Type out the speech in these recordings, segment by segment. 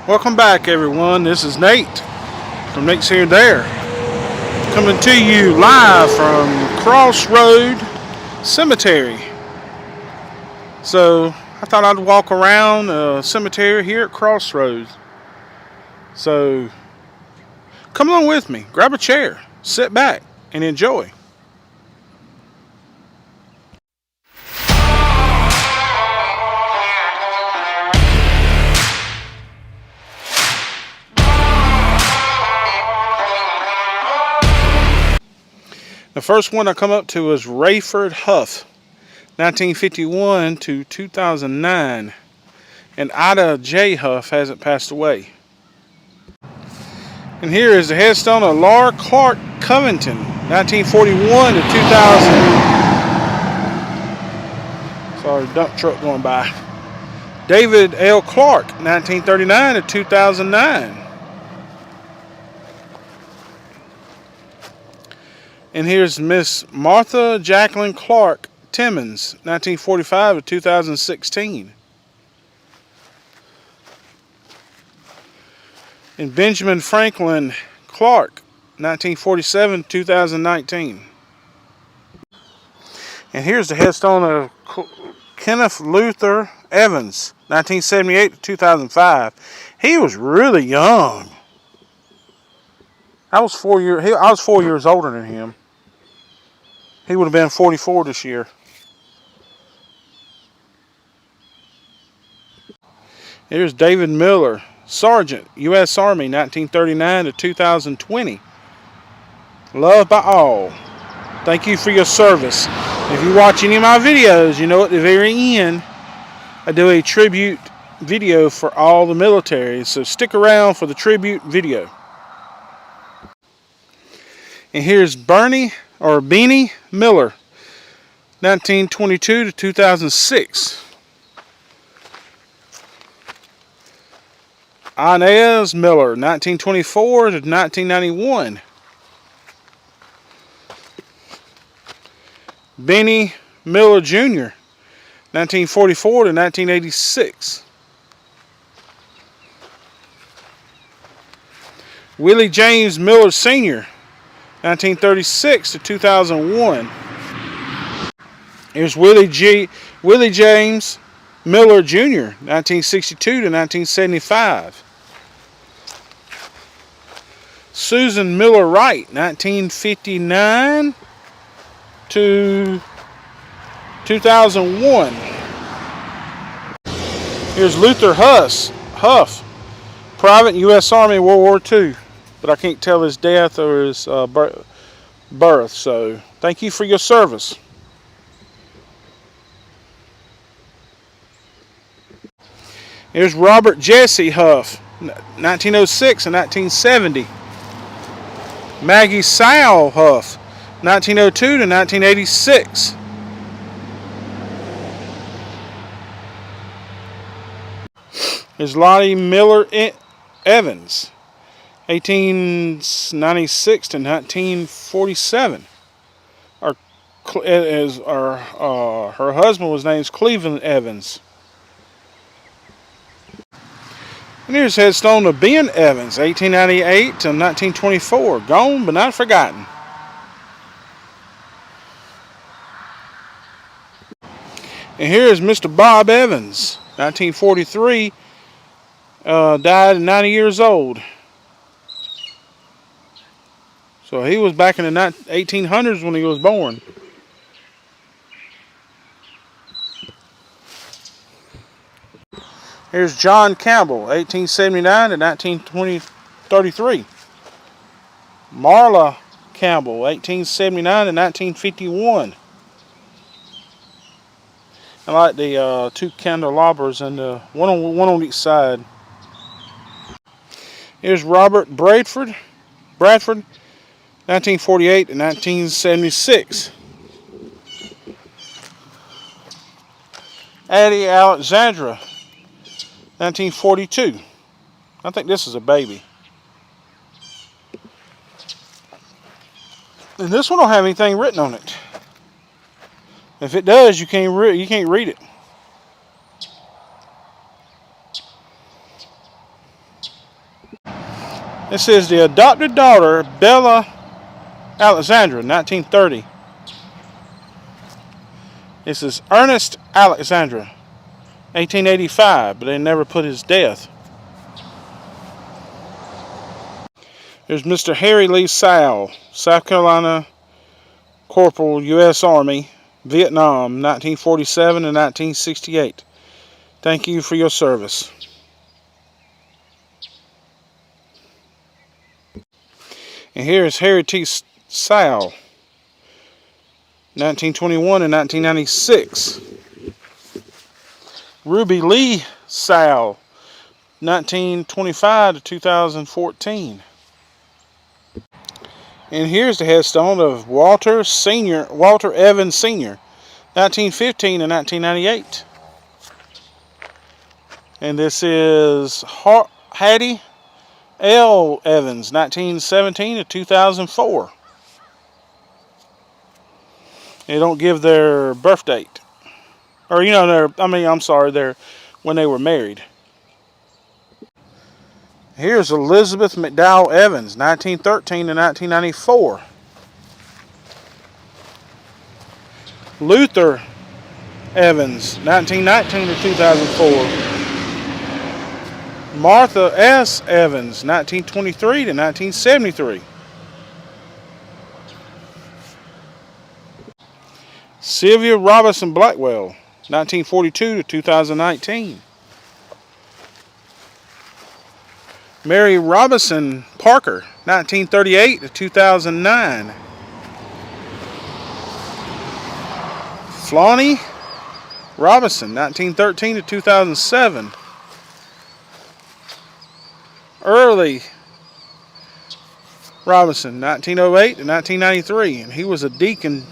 Welcome back, everyone. This is Nate from Nate's Here and There, coming to you live from Crossroad Cemetery. So I thought I'd walk around a cemetery here at Crossroads. So come along with me, grab a chair, sit back, and enjoy. The first one I come up to is Rayford Huff, 1951 to 2009. And Ida J. Huff hasn't passed away. And here is the headstone of Laura Clark Covington, 1941 to 2000. Sorry, dump truck going by. David L. Clark, 1939 to 2009. And here's Miss Martha Jacqueline Clark Timmons, 1945 to 2016. And Benjamin Franklin Clark, 1947 to 2019. And here's the headstone of Kenneth Luther Evans, 1978 to 2005. He was really young. I was 4 years older than him. He would have been 44 this year. Here's David Miller, Sergeant, U.S. Army, 1939 to 2020. Loved by all. Thank you for your service. If you watch any of my videos, you know at the very end, I do a tribute video for all the military. So stick around for the tribute video. And here's Beanie Miller, 1922 to 2006. Inez Miller, 1924 to 1991. Benny Miller Jr., 1944 to 1986. Willie James Miller Sr., 1936 to 2001. Here's Willie James Miller Jr., 1962 to 1975. Susan Miller Wright, 1959 to 2001. Here's Luther Huff, Private U.S. Army, World War II. But I can't tell his death or his birth. So thank you for your service. Here's Robert Jesse Huff, 1906 and 1970. Maggie Sal Huff, 1902 to 1986. Here's Lottie Miller Evans, 1896 to 1947. Her husband was named Cleveland Evans. And here's headstone of Ben Evans, 1898 to 1924. Gone but not forgotten. And here's Mr. Bob Evans, 1943. Died at 90 years old. So he was back in the 1800s when he was born. Here's John Campbell, 1879 to 1933. Marla Campbell, 1879 to 1951. I like the two candelabras and one on each side. Here's Robert Bradford, 1948 to 1976. Addie Alexandra, 1942. I think this is a baby. And this one don't have anything written on it. If it does, you can't read it. This is the adopted daughter, Bella Alexandra, 1930. This is Ernest Alexandra, 1885, but they never put his death. There's Mr. Harry Lee Sowell, South Carolina Corporal, U.S. Army, Vietnam, 1947 to 1968. Thank you for your service. And here is Harry T. Sowell, 1921 and 1996. Ruby Lee Sowell, 1925 to 2014. And here's the headstone of Walter Evans Sr., 1915 to 1998. And this is Hattie L. Evans, 1917 to 2004. They don't give their birth date. Or, when they were married. Here's Elizabeth McDowell Evans, 1913 to 1994. Luther Evans, 1919 to 2004. Martha S. Evans, 1923 to 1973. Sylvia Robinson Blackwell, 1942 to 2019. Mary Robinson Parker, 1938 to 2009. Flonnie Robinson, 1913 to 2007. Early Robinson, 1908 to 1993, and he was a deacon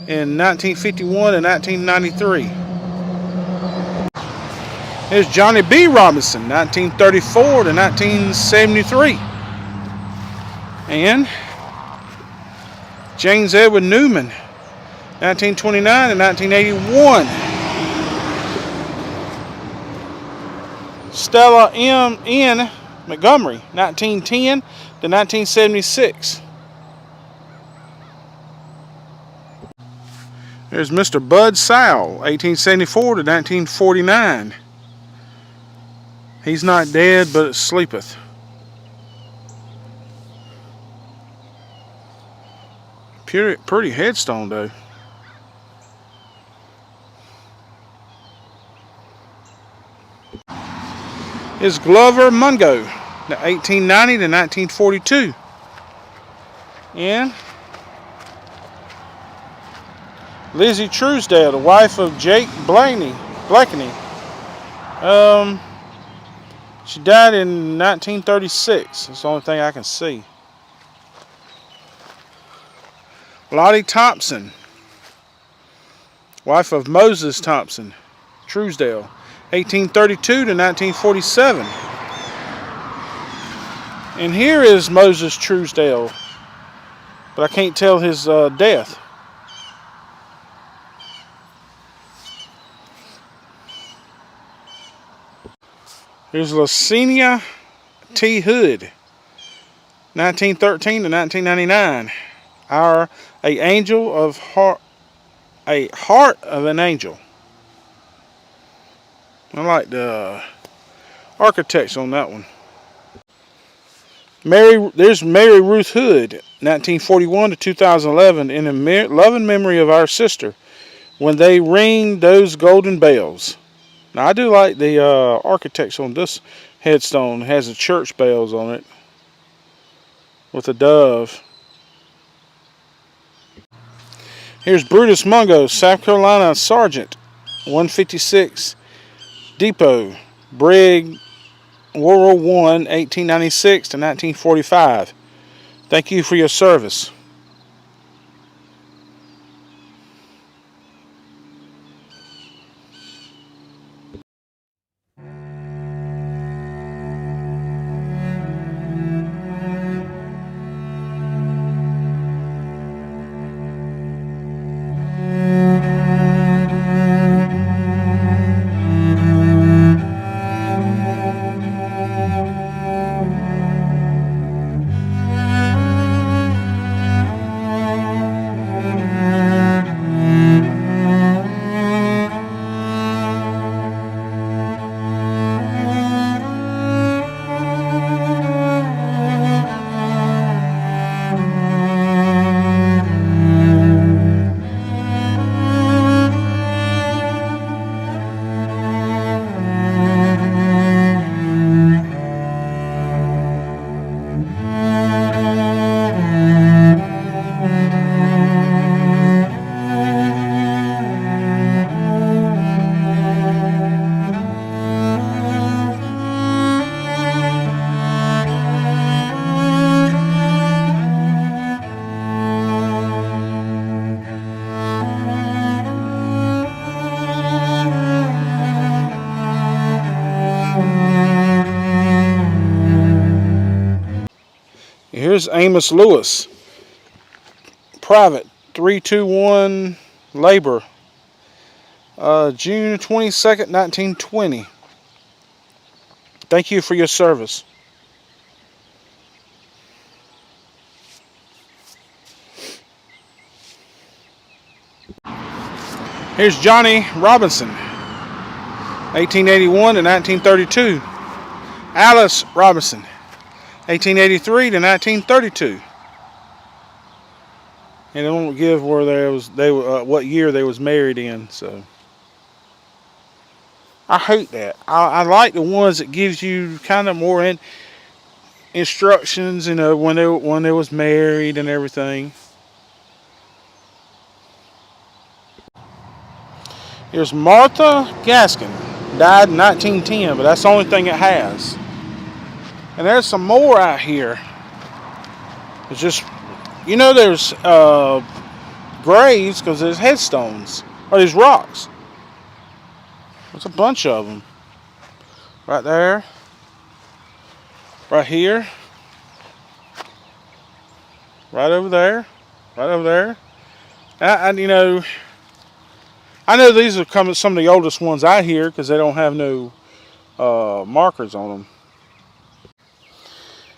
in 1951 and 1993. Here's Johnny B. Robinson, 1934 to 1973. And James Edward Newman, 1929 to 1981. Stella M. N. Montgomery, 1910 to 1976. There's Mr. Bud Sowell, 1874 to 1949. He's not dead, but sleepeth. Pretty headstone, though. Is Glover Mungo, 1890 to 1942. And Lizzie Truesdale, the wife of Jake Blakeney. She died in 1936. That's the only thing I can see. Lottie Thompson, wife of Moses Thompson, Truesdale, 1832 to 1947. And here is Moses Truesdale, but I can't tell his death. Here's Lacenia T. Hood, 1913 to 1999. A heart of an angel. I like the architecture on that one. There's Mary Ruth Hood, 1941 to 2011, in the loving memory of our sister, when they ring those golden bells. Now, I do like the architecture on this headstone. It has the church bells on it with a dove. Here's Brutus Mungo, South Carolina Sergeant, 156 Depot, Brig, World War I, 1896 to 1945. Thank you for your service. Here's Amos Lewis, private, 321 labor, June 22nd, 1920. Thank you for your service. Here's Johnny Robinson, 1881 to 1932. Alice Robinson, 1883 to 1932. And they don't give where what year they was married in. So I hate that. I like the ones that gives you kind of more instructions, when they was married and everything. Here's Martha Gaskin, died in 1910, but that's the only thing it has. And there's some more out here. It's just, there's graves because there's headstones, or there's rocks. There's a bunch of them. Right there. Right here. Right over there. Right over there. I know these are some of the oldest ones out here because they don't have no markers on them.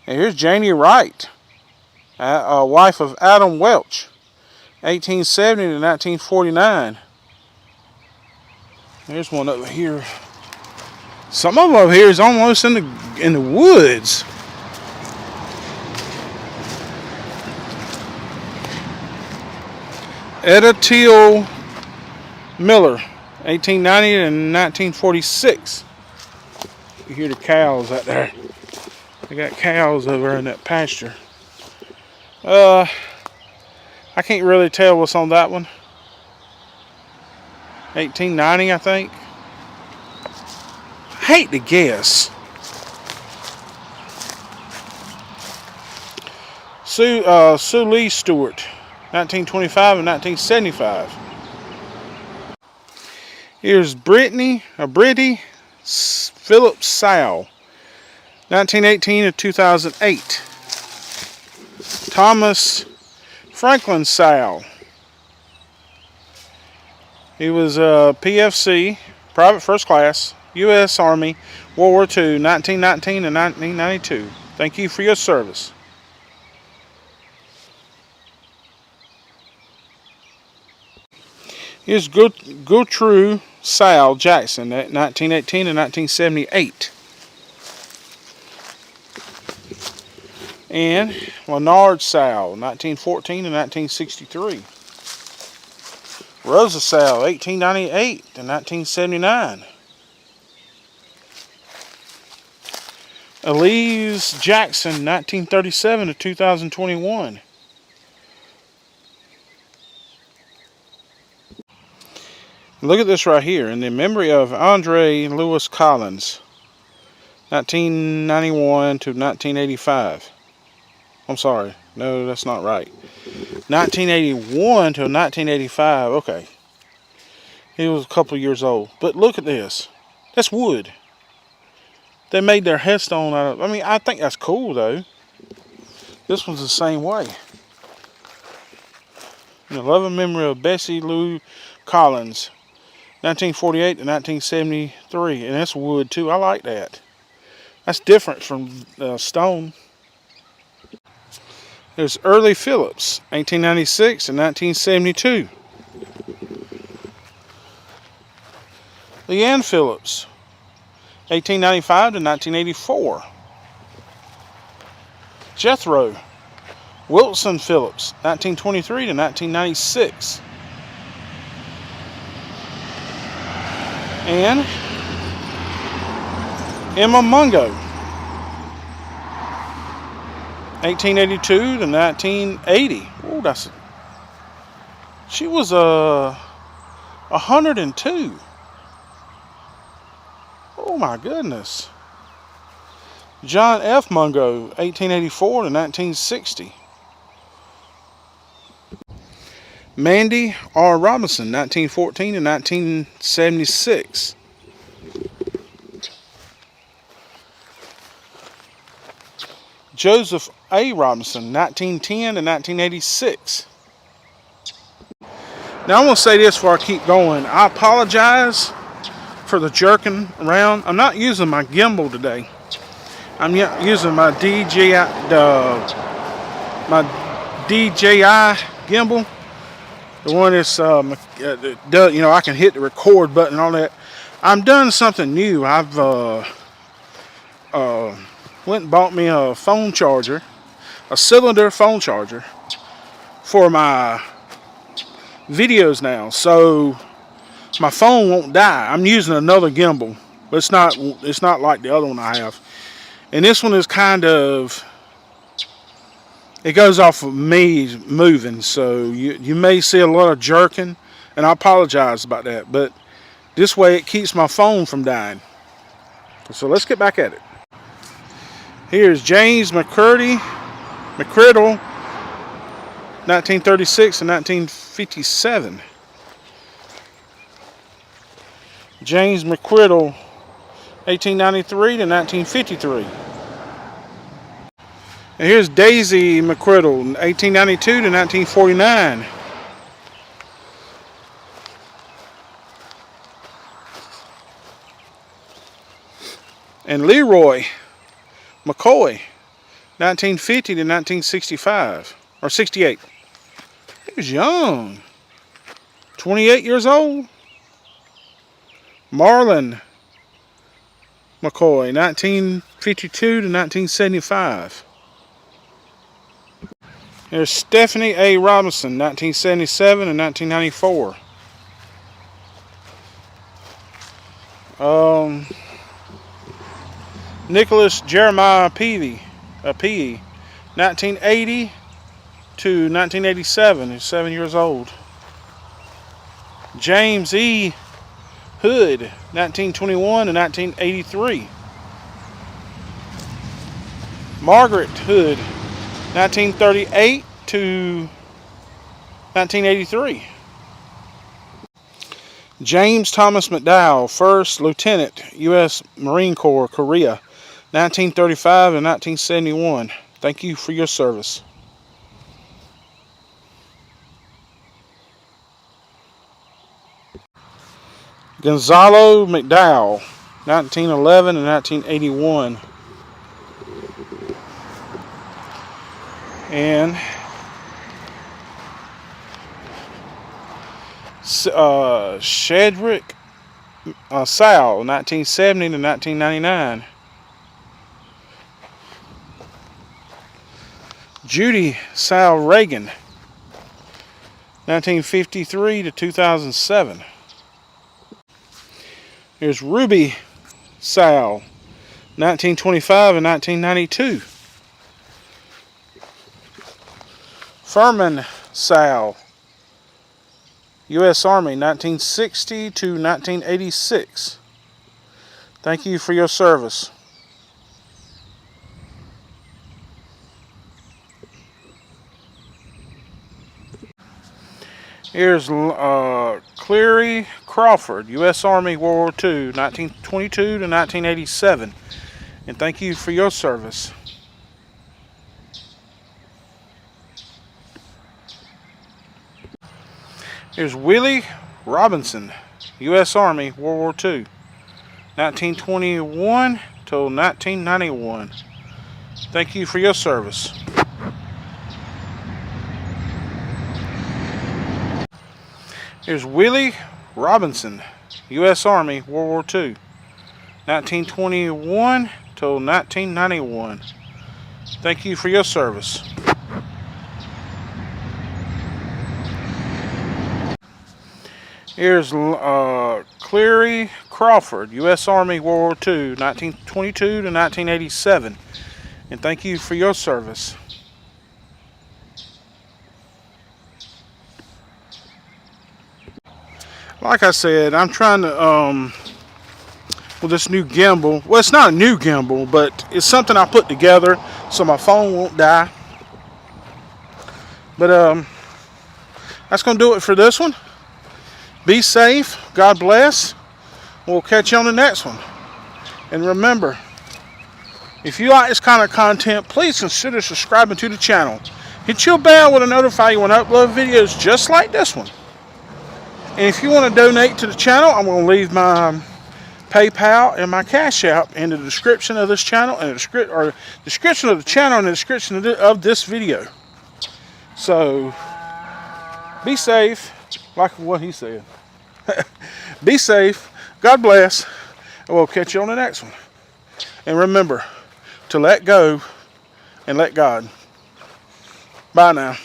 And here's Janie Wright, wife of Adam Welch, 1870 to 1949. There's one over here. Some of them over here is almost in the woods. Etta Teal Miller, 1890 to 1946. You hear the cows out there. They got cows over in that pasture. I can't really tell what's on that one. 1890, I think. I hate to guess. Sue Lee Stewart, 1925 and 1975. Here's Britty Phillips Sow, 1918 to 2008. Thomas Franklin Sow. He was a PFC, private first class, U.S. Army, World War II, 1919 to 1992. Thank you for your service. Here's Gertrude Sal Jackson, 1918 to 1978. And Leonard Sal, 1914 to 1963. Rosa Sal, 1898 to 1979. Elise Jackson, 1937 to 2021. Look at this right here. In the memory of Andre Lewis Collins, 1991 to 1985. I'm sorry. No, that's not right. 1981 to 1985. Okay. He was a couple years old. But look at this. That's wood. They made their headstone out of... I think that's cool, though. This one's the same way. In the loving memory of Bessie Lou Collins, 1948 to 1973. And that's wood, too. I like that. That's different from stone. There's Early Phillips, 1896 to 1972. Leanne Phillips, 1895 to 1984. Jethro Wilson Phillips, 1923 to 1996. And Emma Mungo, 1882 to 1980. Oh, she was 102. Oh my goodness. John F. Mungo, 1884 to 1960. Mandy R. Robinson, 1914 to 1976. Joseph A. Robinson, 1910 to 1986. Now I want to say this before I keep going. I apologize for the jerking around. I'm not using my gimbal today. I'm using my DJI gimbal. The one that's, I can hit the record button and all that. I'm doing something new. I've went and bought me a phone charger, a cylinder phone charger for my videos now. So my phone won't die. I'm using another gimbal, but it's not like the other one I have. And this one is kind of, it goes off of me moving, so you may see a lot of jerking, and I apologize about that, but this way it keeps my phone from dying. So let's get back at it. Here's James McCriddle, 1936 and 1957. James McCriddle, 1893 to 1953. And here's Daisy McCriddle, 1892 to 1949. And Leroy McCoy, 1950 to 1965, or 68. He was young, 28 years old. Marlon McCoy, 1952 to 1975. There's Stephanie A. Robinson, 1977 and 1994. Nicholas Jeremiah Peavy, 1980 to 1987. He's 7 years old. James E. Hood, 1921 to 1983. Margaret Hood, 1938 to 1983. James Thomas McDowell, 1st Lieutenant, U.S. Marine Corps, Korea, 1935 and 1971. Thank you for your service. Gonzalo McDowell, 1911 and 1981. And Shedrick Sal, 1970 to 1999. Judy Sal Reagan, 1953 to 2007. Here's Ruby Sal, 1925 and 1992. Furman Sal, U.S. Army, 1960 to 1986. Thank you for your service. Here's Cleary Crawford, U.S. Army, World War II, 1922 to 1987. And thank you for your service. Here's Willie Robinson, U.S. Army, World War II, 1921 till 1991. Thank you for your service. Here's Willie Robinson, U.S. Army, World War II, 1921 till 1991. Thank you for your service. Here's Cleary Crawford, U.S. Army, World War II, 1922 to 1987. And thank you for your service. Like I said, I'm trying to, with this new gimbal. Well, it's not a new gimbal, but it's something I put together so my phone won't die. But that's going to do it for this one. Be safe. God bless. We'll catch you on the next one. And remember, If you like this kind of content, please consider subscribing to the channel. Hit your bell with a notify you when I upload videos just like this one. And if you want to donate to the channel, I'm going to leave my PayPal and my Cash App in the description of this channel, and the description of the channel and the description of this video. So be safe, like what he said. Be safe. God bless. And we'll catch you on the next one. And remember to let go and let God. Bye now.